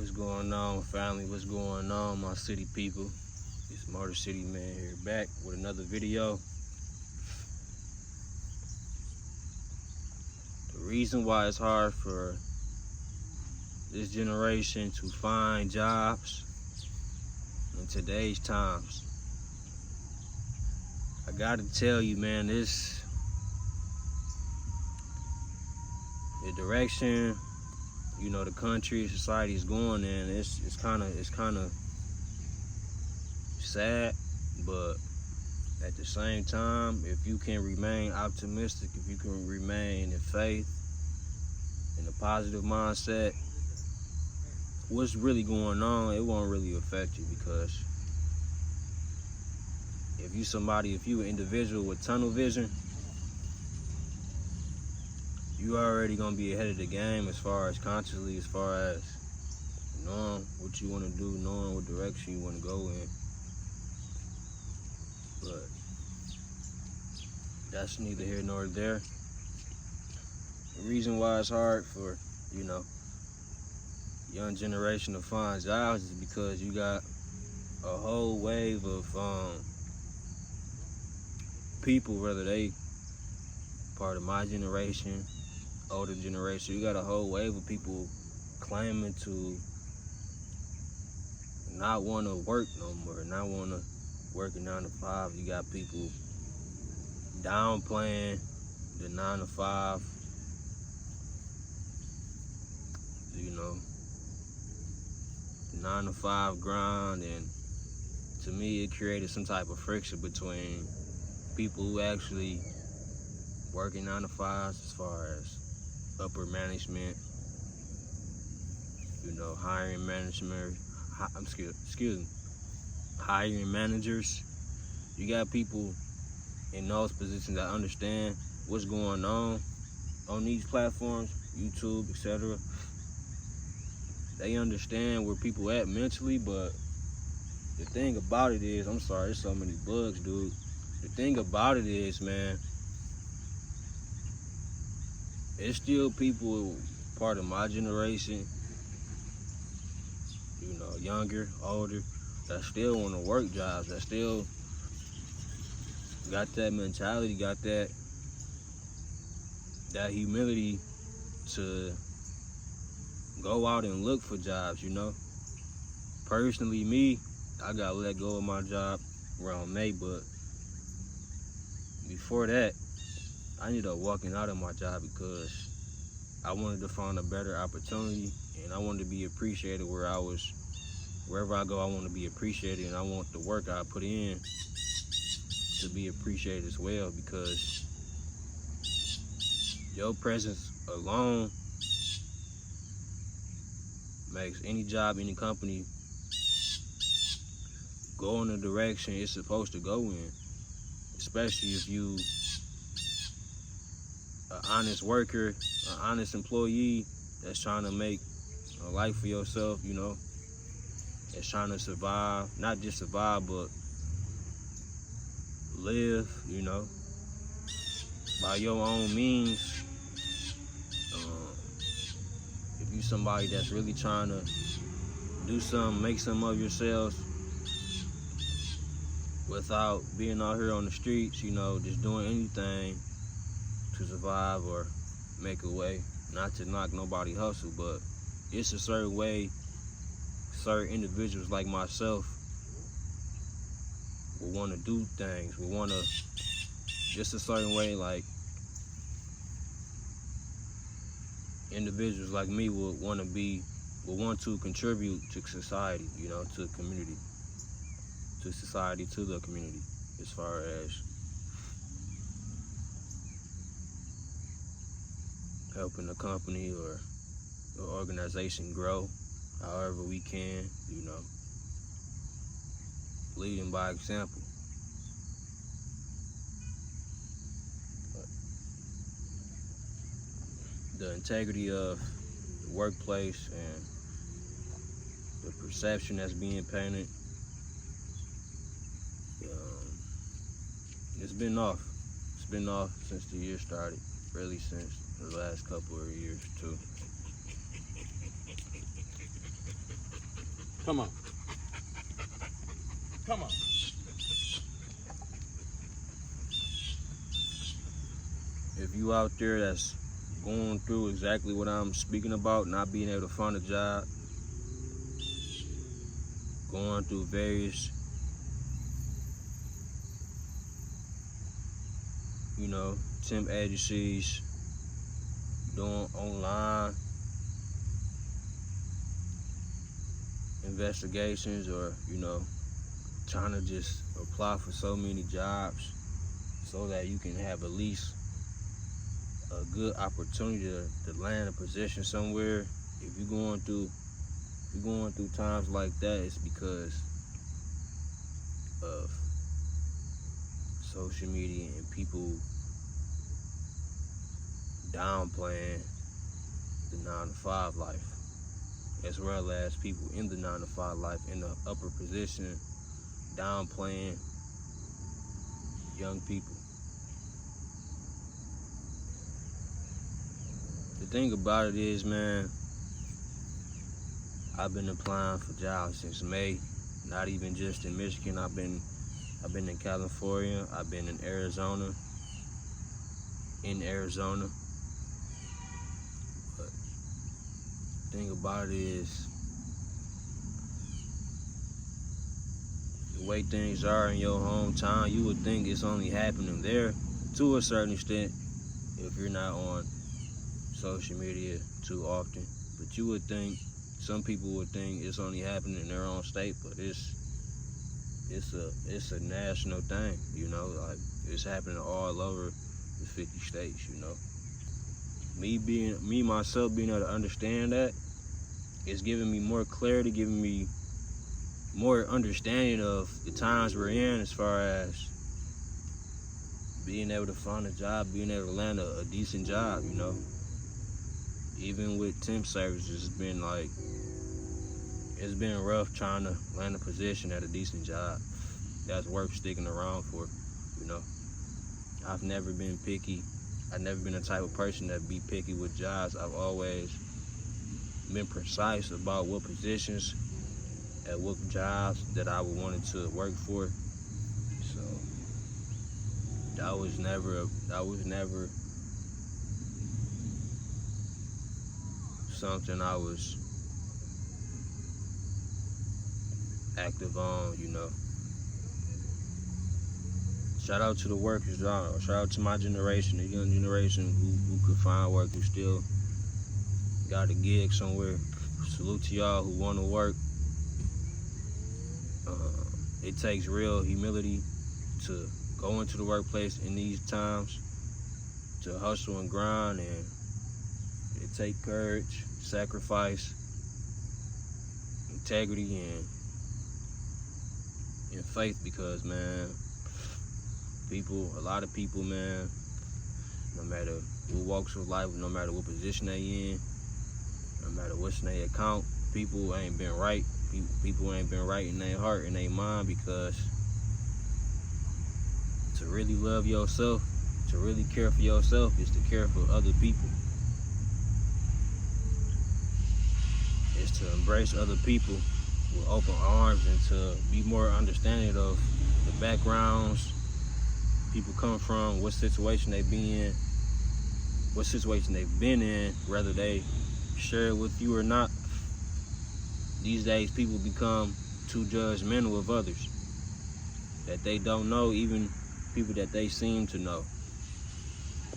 What's going on, family? What's going on, my city people? It's MotorCityMan here, back with another video. The reason why it's hard for this generation to find jobs in today's times, I gotta tell you, man, the direction, the country, society is going in, it's kind of sad, but at the same time, if you can remain optimistic, if you can remain in faith, in a positive mindset, what's really going on, it won't really affect you, because if you an individual with tunnel vision, you already gonna be ahead of the game as far as consciously, as far as knowing what you want to do, knowing what direction you want to go in. But that's neither here nor there. The reason why it's hard for, young generation to find jobs is because you got a whole wave of people, whether they part of my generation, older generation, you got a whole wave of people claiming to not want to work no more, not want to work a 9 to 5. You got people downplaying the 9 to 5, the 9 to 5 grind, and to me it created some type of friction between people who actually working 9 to 5s, as far as upper management, hiring hiring managers. You got people in those positions that understand what's going on these platforms, YouTube, etc. They understand where people at mentally, but the thing about it is, I'm sorry, there's so many bugs, dude. The thing about it is, man, it's still people part of my generation, younger, older, that still want to work jobs, that still got that mentality, got that humility to go out and look for jobs, Personally, me, I got let go of my job around May, but before that, I ended up walking out of my job because I wanted to find a better opportunity, and I wanted to be appreciated wherever I go, I want to be appreciated, and I want the work I put in to be appreciated as well, because your presence alone makes any job, any company go in the direction it's supposed to go in, especially if you an honest worker, an honest employee that's trying to make a life for yourself, that's trying to survive, not just survive, but live, by your own means. If you somebody that's really trying to do something, make something of yourselves without being out here on the streets, just doing anything to survive or make a way. Not to knock nobody hustle, but it's a certain way certain individuals like myself will want to do things, will want to, just a certain way, like individuals like me will want to contribute to society, to the community, to society, to the community, as far as helping the company or the organization grow however we can, leading by example. But the integrity of the workplace and the perception that's being painted, it's been off. It's been off since the year started, really since the last couple of years too. Come on. Come on. If you out there that's going through exactly what I'm speaking about, not being able to find a job, going through various, temp agencies, doing online investigations, or, trying to just apply for so many jobs so that you can have at least a good opportunity to land a position somewhere. If you're going through times like that, it's because of social media and people downplaying the 9-to-5 life, as well as people in the 9-to-5 life in the upper position downplaying young people. The thing about it is, man, I've been applying for jobs since May. Not even just in Michigan. I've been in California. I've been in Arizona. But the thing about it is, the way things are in your hometown, you would think it's only happening there to a certain extent if you're not on social media too often. But you would think, some people would think it's only happening in their own state, but it's a national thing, like it's happening all over the 50 states, Me myself being able to understand that, it's giving me more clarity, giving me more understanding of the times we're in, as far as being able to find a job, being able to land a decent job, Even with temp services, it's been rough trying to land a position at a decent job that's worth sticking around for, I've never been picky. I've never been the type of person that be picky with jobs. I've always been precise about what positions and what jobs that I would wanted to work for. So that was never something I was active on, Shout out to the workers, y'all. Shout out to my generation, the young generation who could find work, who still got a gig somewhere. Salute to y'all who want to work. It takes real humility to go into the workplace in these times, to hustle and grind, and it takes courage, sacrifice, integrity, and faith, because, man, a lot of people, man, no matter what walks of life, no matter what position they in, no matter what's in their account, people ain't been right. People ain't been right in their heart and their mind, because to really love yourself, to really care for yourself, is to care for other people. It's to embrace other people with open arms, and to be more understanding of the backgrounds people come from, what situation they be in, what situation they've been in, whether they share it with you or not. These days, people become too judgmental of others that they don't know, even people that they seem to know.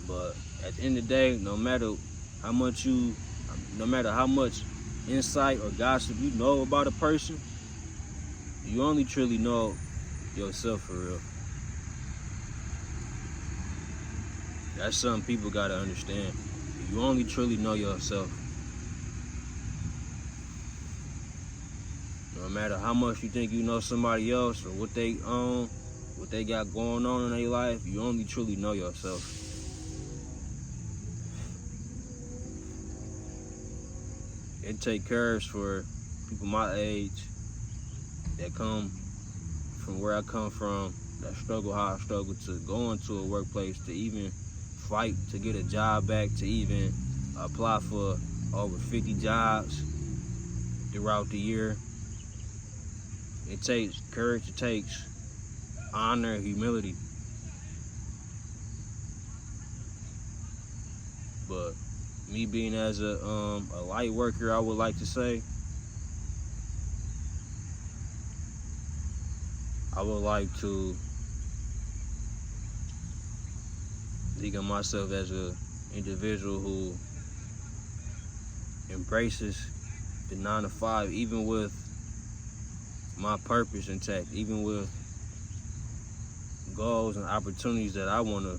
But at the end of the day, no matter how much insight or gossip you know about a person, you only truly know yourself for real. That's something people gotta understand. You only truly know yourself. No matter how much you think you know somebody else, or what they own, what they got going on in their life, you only truly know yourself. It takes courage for people my age that come from where I come from, that struggle how I struggle, to go into a workplace, to even fight to get a job back, to even apply for over 50 jobs throughout the year. It takes courage, it takes honor, humility. But me being as a light worker, I would like to say, I would like to think of myself as an individual who embraces the 9 to 5, even with my purpose intact, even with goals and opportunities that I want to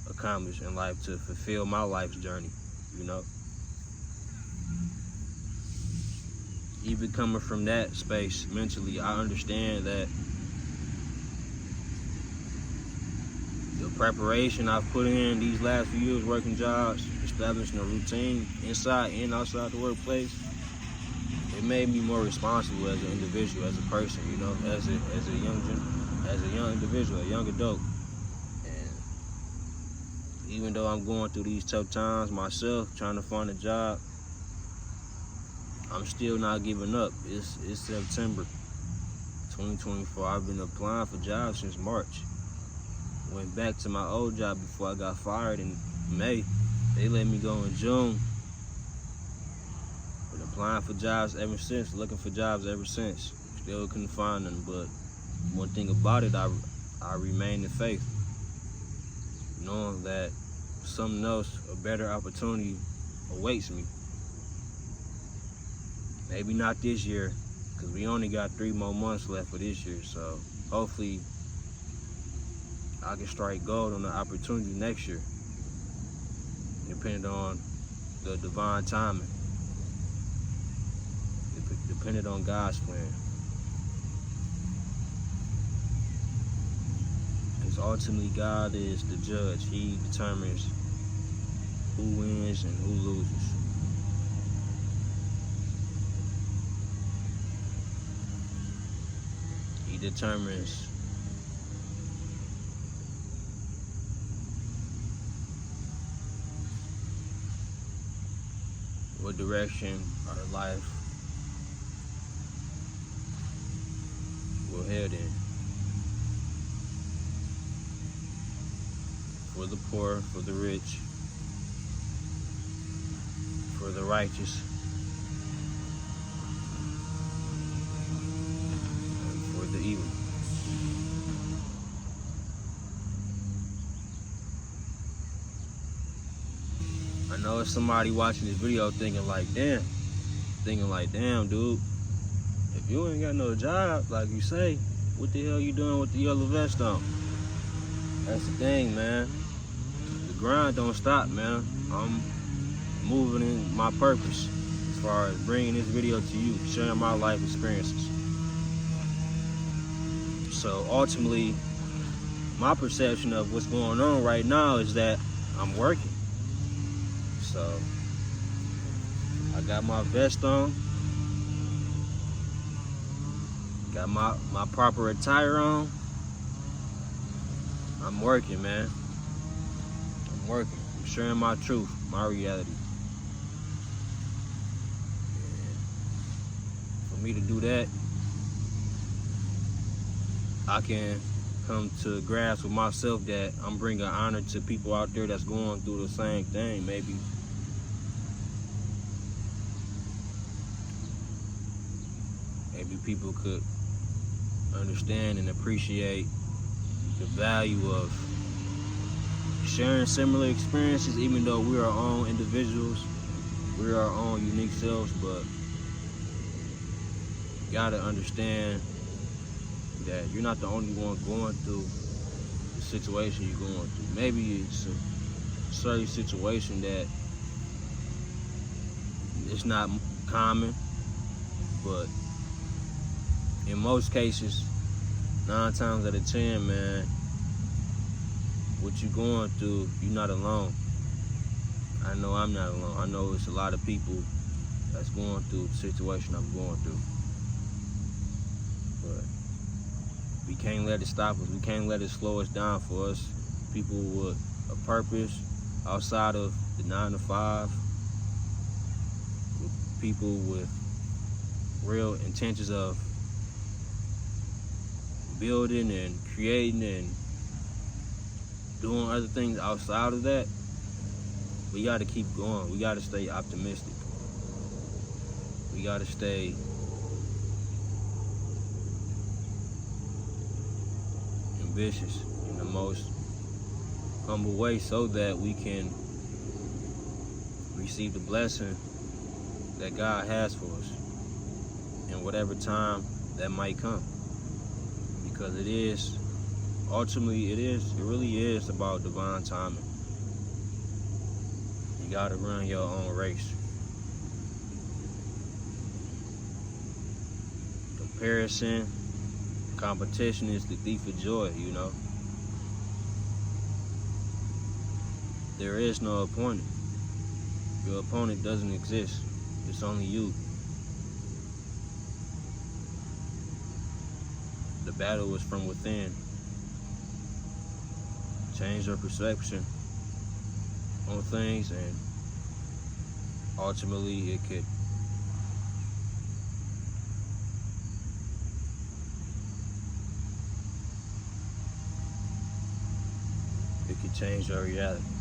accomplish in life to fulfill my life's journey, you know? Even coming from that space mentally, I understand that the preparation I've put in these last few years working jobs, establishing a routine inside and outside the workplace, it made me more responsible as an individual, as a person, you know, as a young individual, a young adult. And even though I'm going through these tough times myself, trying to find a job, I'm still not giving up. It's September 2024. I've been applying for jobs since March. Went back to my old job before I got fired in May. They let me go in June. Been applying for jobs ever since, looking for jobs ever since. Still couldn't find them, but one thing about it, I remain in faith, knowing that something else, a better opportunity awaits me. Maybe not this year, because we only got 3 more months left for this year, so hopefully I can strike gold on the opportunity next year, depending on the divine timing, depending on God's plan. Because ultimately God is the judge. He determines who wins and who loses. He determines what direction our life will head in. For the poor, for the rich, for the righteous, and for the evil. I know it's somebody watching this video thinking like, damn, dude, if you ain't got no job, like you say, what the hell you doing with the yellow vest on? That's the thing, man. The grind don't stop, man. I'm moving in my purpose as far as bringing this video to you, sharing my life experiences. So ultimately, my perception of what's going on right now is that I'm working. So I got my vest on, got my proper attire on. I'm working, man. I'm working. I'm sharing my truth, my reality. And for me to do that, I can come to grasp with myself that I'm bringing honor to people out there that's going through the same thing. Maybe people could understand and appreciate the value of sharing similar experiences, even though we're our own individuals, we're our own unique selves. But you gotta understand that you're not the only one going through the situation you're going through. Maybe it's a certain situation that it's not common, but in most cases, 9 times out of 10, man, what you're going through, you're not alone. I know I'm not alone. I know it's a lot of people that's going through the situation I'm going through. But we can't let it stop us. We can't let it slow us down. For us, people with a purpose outside of the 9 to 5, with people with real intentions of building and creating and doing other things outside of that, we got to keep going. We got to stay optimistic. We got to stay ambitious in the most humble way so that we can receive the blessing that God has for us in whatever time that might come. Because it really is about divine timing. You gotta run your own race. Comparison, competition is the thief of joy, you know. There is no opponent. Your opponent doesn't exist. It's only you. The battle is from within. Change your perception on things, and ultimately it could change your reality.